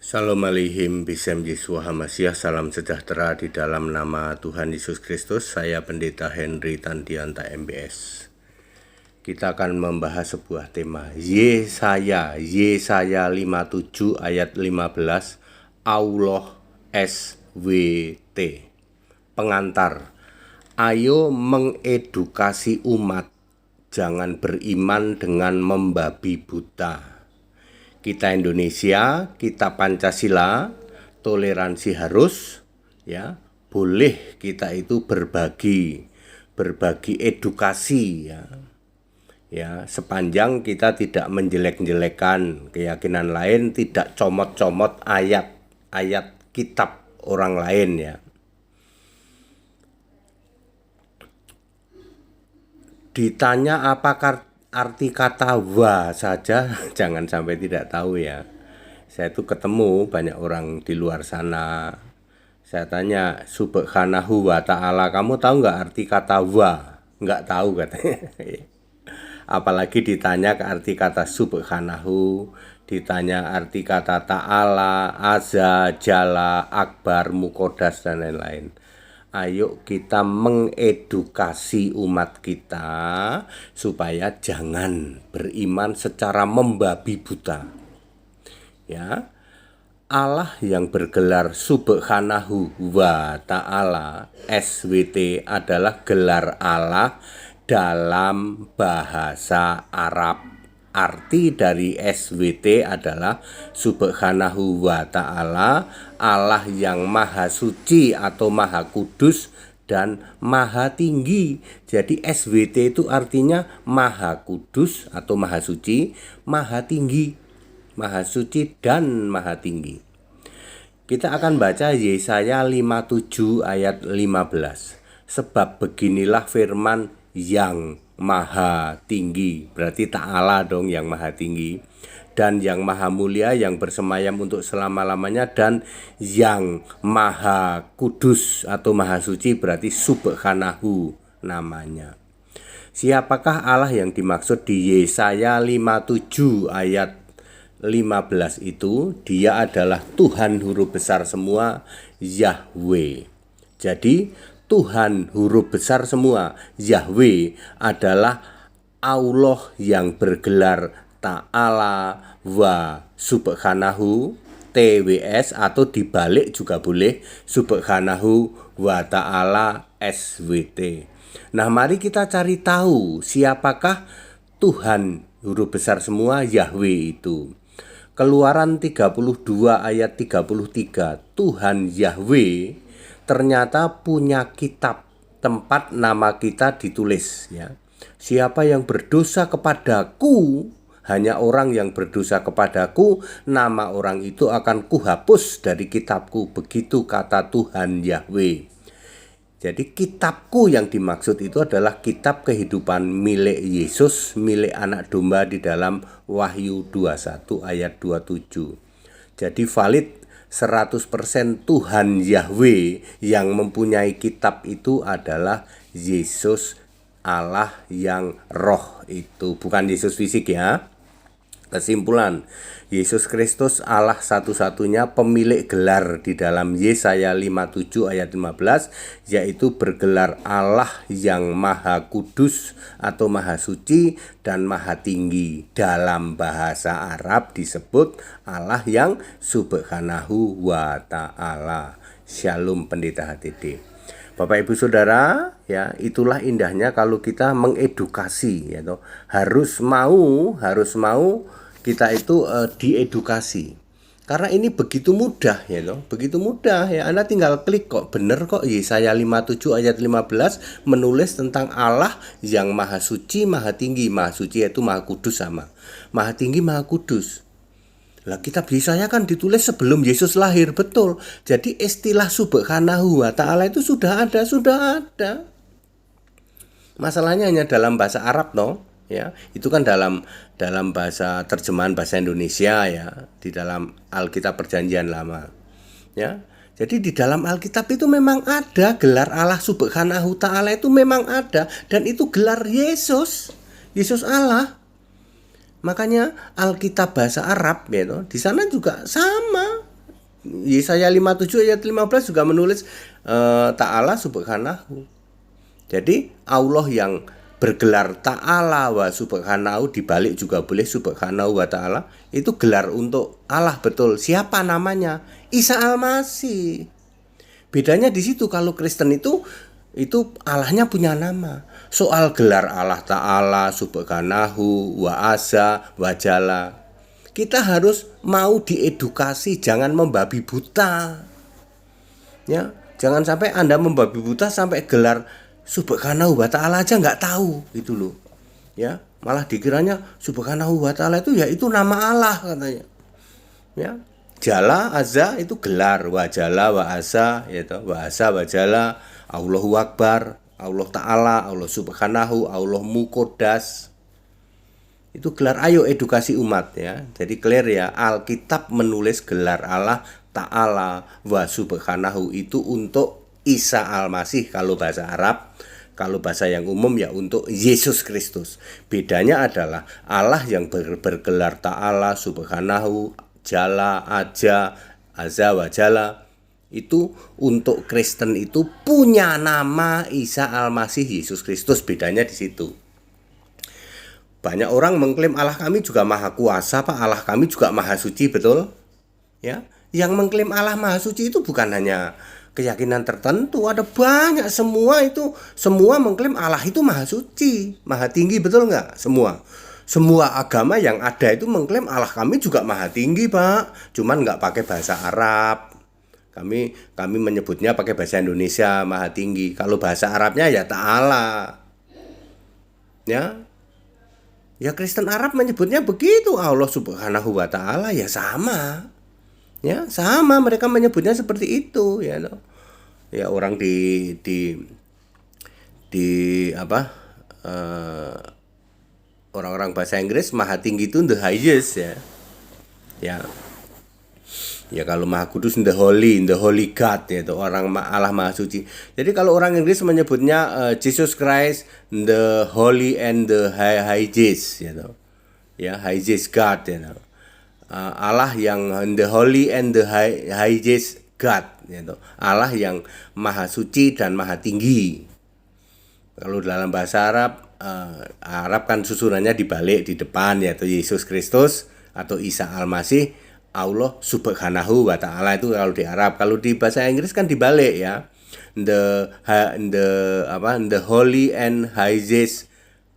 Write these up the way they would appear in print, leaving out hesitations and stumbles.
Shalom Aleihim, Bisem Yesua Hamasiah, salam sejahtera di dalam nama Tuhan Yesus Kristus. Saya Pendeta Henry Tandianta MBS. Kita akan membahas sebuah tema, Yesaya 57 ayat 15, Allah SWT. Pengantar, ayo mengedukasi umat, jangan beriman dengan membabi buta. Kita Indonesia, kita Pancasila, toleransi harus, ya, boleh kita itu berbagi edukasi, ya, sepanjang kita tidak menjelek-jelekan keyakinan lain, tidak comot-comot ayat kitab orang lain, ya. Ditanya apakah arti kata wa saja, jangan sampai tidak tahu, ya. Saya tuh ketemu banyak orang di luar sana. Saya tanya, subhanahu wa ta'ala, kamu tahu nggak arti kata wa? Nggak tahu katanya. Apalagi ditanya ke arti kata subhanahu, ditanya arti kata ta'ala, azza, jalla, akbar, mukodas, dan lain-lain. Ayo kita mengedukasi umat kita supaya jangan beriman secara membabi buta. Ya, Allah yang bergelar subhanahu wa ta'ala SWT adalah gelar Allah dalam bahasa Arab. Arti dari SWT adalah subhanahu wa ta'ala, Allah yang maha suci atau maha kudus dan maha tinggi. Jadi SWT itu artinya maha kudus atau maha suci, maha tinggi, maha suci dan maha tinggi. Kita akan baca Yesaya 57 ayat 15. Sebab beginilah firman yang maha tinggi, berarti ta'ala dong yang maha tinggi, dan yang maha mulia yang bersemayam untuk selama-lamanya, dan yang maha kudus atau maha suci berarti subhanahu namanya. Siapakah Allah yang dimaksud di Yesaya 57 ayat 15 itu? Dia adalah Tuhan huruf besar semua, Yahweh. Jadi Tuhan huruf besar semua, Yahweh, adalah Allah yang bergelar ta'ala wa subhanahu, TWS, atau dibalik juga boleh, subhanahu wa ta'ala SWT. Nah, mari kita cari tahu siapakah Tuhan huruf besar semua, Yahweh itu. Keluaran 32 ayat 33, Tuhan Yahweh ternyata punya kitab tempat nama kita ditulis, ya. Siapa yang berdosa kepadaku, hanya orang yang berdosa kepadaku, nama orang itu akan kuhapus dari kitabku. Begitu kata Tuhan Yahweh. Jadi kitabku yang dimaksud itu adalah kitab kehidupan milik Yesus, milik anak domba di dalam Wahyu 21 ayat 27. Jadi valid 100% Tuhan Yahweh yang mempunyai kitab itu adalah Yesus, Allah yang roh itu, bukan Yesus fisik, ya. Kesimpulan, Yesus Kristus Allah satu-satunya pemilik gelar di dalam Yesaya 57 ayat 15, yaitu bergelar Allah yang maha kudus atau maha suci dan maha tinggi. Dalam bahasa Arab disebut Allah yang subhanahu wa ta'ala. Shalom Pendeta HTD. Bapak Ibu Saudara, ya, itulah indahnya kalau kita mengedukasi, ya, harus mau kita itu diedukasi. Karena ini begitu mudah, ya, begitu mudah, ya. Anda tinggal klik kok, bener kok. Yesaya 57 ayat 15 menulis tentang Allah yang maha suci, maha tinggi. Maha suci yaitu maha kudus sama maha tinggi, maha kudus. Lah, kitab Yesaya kan ditulis sebelum Yesus lahir, betul. Jadi istilah subhanahu wa ta'ala itu sudah ada. Masalahnya hanya dalam bahasa Arab, ya. Itu kan dalam bahasa terjemahan bahasa Indonesia, ya, di dalam Alkitab Perjanjian Lama, ya. Jadi di dalam Alkitab itu memang ada gelar Allah subhanahu ta'ala, itu memang ada, dan itu gelar Yesus Allah. Makanya Alkitab bahasa Arab, ya, di sana juga sama. Yesaya 57 ayat 15 juga menulis Ta'ala subhanahu. Jadi Allah yang bergelar Ta'ala wa subhanahu, dibalik juga boleh subhanahu wa ta'ala, itu gelar untuk Allah betul. Siapa namanya? Isa Al-Masih. Bedanya di situ. Kalau Kristen itu Allahnya punya nama. Soal gelar Allah Ta'ala subhanahu wa asa wa jalla, kita harus mau diedukasi, jangan membabi buta. Ya, jangan sampai Anda membabi buta sampai gelar subhanahu wa ta'ala aja nggak tahu gitu loh. Ya, malah dikiranya subhanahu wa ta'ala itu ya itu nama Allah katanya. Ya, jala azza itu gelar, wa jala wa asa yaitu wa asa wa jala, Allahu akbar, Allah taala, Allah subhanahu, Allah muqaddas. Itu gelar. Ayo edukasi umat ya. Jadi clear ya, Alkitab menulis gelar Allah Ta'ala wa subhanahu itu untuk Isa Al-Masih kalau bahasa Arab. Kalau bahasa yang umum ya untuk Yesus Kristus. Bedanya adalah Allah yang bergelar Ta'ala subhanahu, jala, aja, azza wa jalla, itu untuk Kristen itu punya nama Isa Al-Masih Yesus Kristus. Bedanya di situ. Banyak orang mengklaim Allah kami juga maha kuasa, Pak. Allah kami juga maha suci, betul? Ya, yang mengklaim Allah maha suci itu bukan hanya keyakinan tertentu, ada banyak, semua mengklaim Allah itu maha suci, maha tinggi, betul nggak? Semua agama yang ada itu mengklaim Allah kami juga maha tinggi, Pak. Cuman nggak pakai bahasa Arab. Kami menyebutnya pakai bahasa Indonesia maha tinggi. Kalau bahasa Arabnya ya Ta'ala. Ya Kristen Arab menyebutnya begitu, Allah subhanahu wa ta'ala, ya sama. Ya, sama mereka menyebutnya seperti itu ya. Ya orang di apa? Orang-orang bahasa Inggris maha tinggi itu the highest ya. Ya kalau maha kudus the holy God ya, itu orang Allah maha suci. Jadi kalau orang Inggris menyebutnya Jesus Christ the holy and the highest ya, ya highest God ya. Allah yang the holy and the highest God ya, Allah yang maha suci dan maha tinggi. Kalau dalam bahasa Arab kan susunannya dibalik di depan, yaitu Yesus Kristus atau Isa Al-Masih, Allah subhanahu wa ta'ala, itu kalau di Arab. Kalau di bahasa Inggris kan dibalik ya, the holy and highest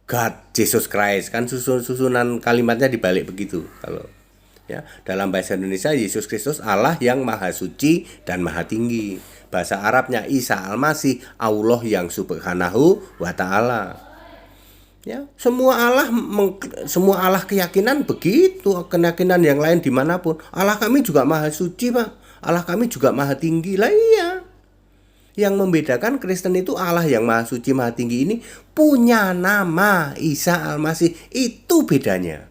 God Jesus Christ, kan susunan kalimatnya dibalik begitu. Kalau ya dalam bahasa Indonesia Yesus Kristus Allah yang maha suci dan maha tinggi. Bahasa Arabnya Isa Al-Masih Allah yang subhanahu wa ta'ala. Ya, semua Allah keyakinan begitu, keyakinan yang lain dimanapun. Allah kami juga maha suci, Pak. Allah kami juga maha tinggi. Lah iya. Yang membedakan Kristen itu Allah yang maha suci, maha tinggi ini punya nama Isa Al-Masih. Itu bedanya.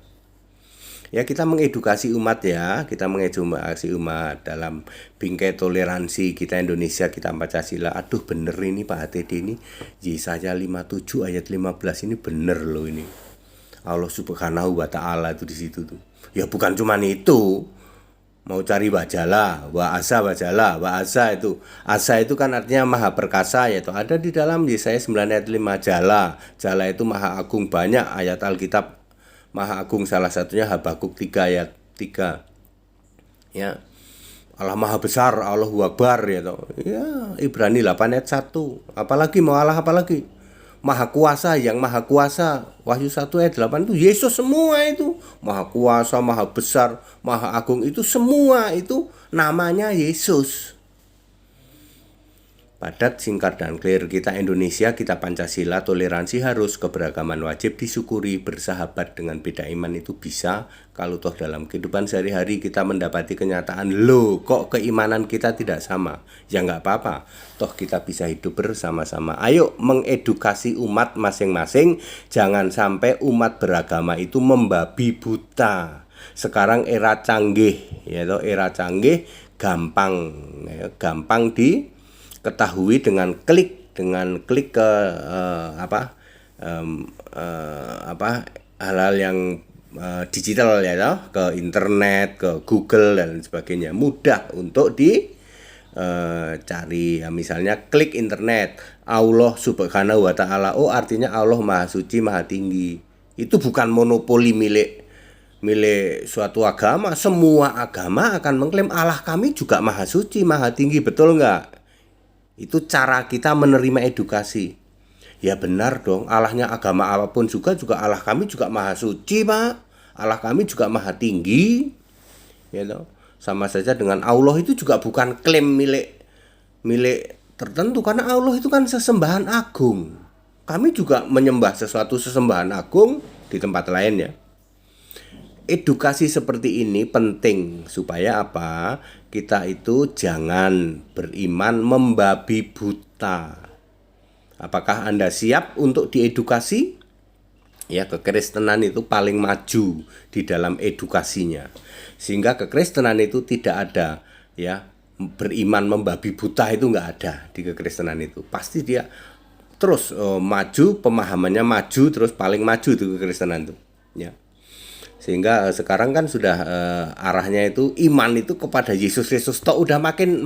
Ya, kita mengedukasi umat ya, dalam bingkai toleransi kita Indonesia, kita Pancasila. Aduh bener ini Pak HTD ini, Yesaya 57 ayat 15 ini bener loh ini. Allah subhanahu wa ta'ala itu di situ tuh. Ya bukan cuman itu. Mau cari wajala, wa asa wajala, wa asa itu kan artinya maha perkasa, yaitu ada di dalam Yesaya 9 ayat 5. Jala itu maha agung, banyak ayat Alkitab maha agung, salah satunya Habakuk 3 ayat 3. Ya. Allah maha besar, Allahu akbar ya toh. Ya, Ibrani 8 ayat 1. Apalagi mau Allah apalagi? Maha kuasa, yang maha kuasa. Wahyu 1 ayat 8 itu Yesus semua itu. Maha kuasa, maha besar, maha agung, itu semua itu namanya Yesus. Padat, singkat, dan clear. Kita Indonesia, kita Pancasila, toleransi harus, keberagaman wajib disyukuri, bersahabat dengan beda iman itu bisa. Kalau toh dalam kehidupan sehari-hari kita mendapati kenyataan, loh kok keimanan kita tidak sama, ya nggak apa-apa, toh kita bisa hidup bersama-sama. Ayo mengedukasi umat masing-masing, jangan sampai umat beragama itu membabi buta. Sekarang era canggih, yaitu era canggih, gampang diketahui dengan klik ke hal-hal yang digital ya toh, ke internet, ke Google dan sebagainya, mudah untuk cari ya, misalnya klik internet Allah Subhanahu wa taala, oh artinya Allah Maha Suci Maha Tinggi. Itu bukan monopoli milik milik suatu agama. Semua agama akan mengklaim Allah kami juga Maha Suci Maha Tinggi, betul nggak? Itu cara kita menerima edukasi. Ya benar dong, Allahnya agama apapun juga Allah kami juga Maha Suci, Pak. Allah kami juga Maha Tinggi. Ya toh. Sama saja dengan Allah itu juga bukan klaim milik milik tertentu, karena Allah itu kan sesembahan agung. Kami juga menyembah sesuatu sesembahan agung di tempat lain ya. Edukasi seperti ini penting supaya apa? Kita itu jangan beriman membabi buta. Apakah Anda siap untuk diedukasi? Ya, kekristenan itu paling maju di dalam edukasinya. Sehingga kekristenan itu tidak ada ya, beriman membabi buta itu nggak ada di kekristenan itu. Pasti dia terus maju, pemahamannya maju, terus paling maju itu kekristenan itu. Ya. Sehingga sekarang kan sudah arahnya itu iman itu kepada Yesus Kristus. Toh udah makin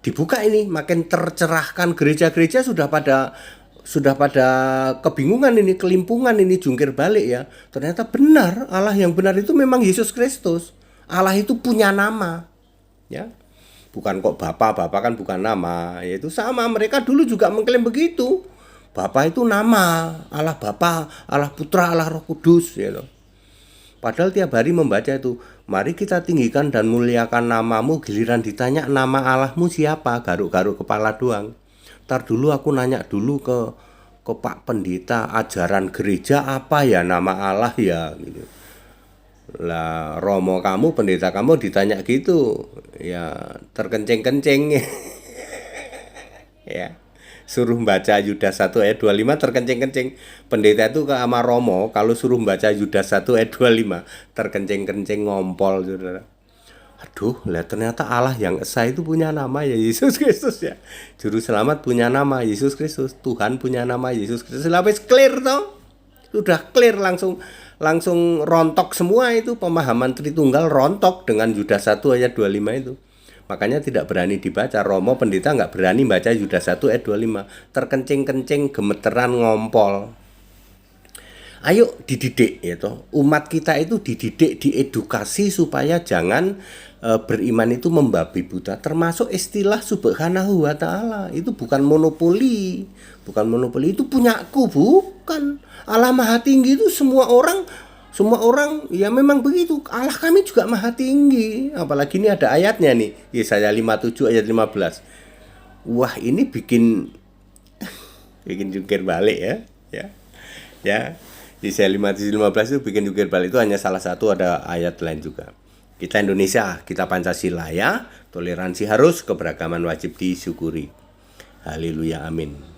dibuka ini, makin tercerahkan. Gereja-gereja sudah pada kebingungan ini, kelimpungan ini, jungkir balik ya. Ternyata benar, Allah yang benar itu memang Yesus Kristus. Allah itu punya nama. Ya. Bukan kok Bapa kan bukan nama. Yaitu sama, mereka dulu juga mengklaim begitu. Bapa itu nama, Allah Bapa, Allah Putra, Allah Roh Kudus gitu. Padahal tiap hari membaca itu, mari kita tinggikan dan muliakan namamu, giliran ditanya nama Allahmu siapa, garuk-garuk kepala doang. Ntar dulu aku nanya dulu ke Pak Pendeta, ajaran gereja apa ya nama Allah ya gitu. Lah romo kamu, pendeta kamu ditanya gitu, ya terkencing-kencing. Ya. Suruh baca Yudas 1 ayat 25 terkencing-kencing. Pendeta itu ke sama romo kalau suruh baca Yudas 1 ayat 25 terkencing-kencing, ngompol Saudara. Aduh, lah ternyata Allah yang esa itu punya nama ya Yesus Kristus ya. Juru selamat punya nama Yesus Kristus, Tuhan punya nama Yesus Kristus. Habis clear toh. Sudah clear, langsung rontok semua itu, pemahaman Tritunggal rontok dengan Yudas 1 ayat 25 itu. Makanya tidak berani dibaca. Romo pendeta nggak berani baca Yudas 1 ayat 25. Terkencing-kencing, gemeteran, ngompol. Ayo dididik ya toh. Umat kita itu dididik, diedukasi supaya jangan beriman itu membabi buta. Termasuk istilah Subhanahu wa taala. Itu bukan monopoli. Bukan monopoli, itu punyaku, bukan. Allah Maha Tinggi itu semua orang ya memang begitu. Allah kami juga Maha Tinggi. Apalagi ini ada ayatnya nih, Yesaya 57 ayat 15. Wah, ini bikin jungkir balik ya. Ya. Yesaya 57 15 itu bikin jungkir balik. Itu hanya salah satu, ada ayat lain juga. Kita Indonesia, kita Pancasila ya. Toleransi harus, keberagaman wajib disyukuri. Haleluya, amin.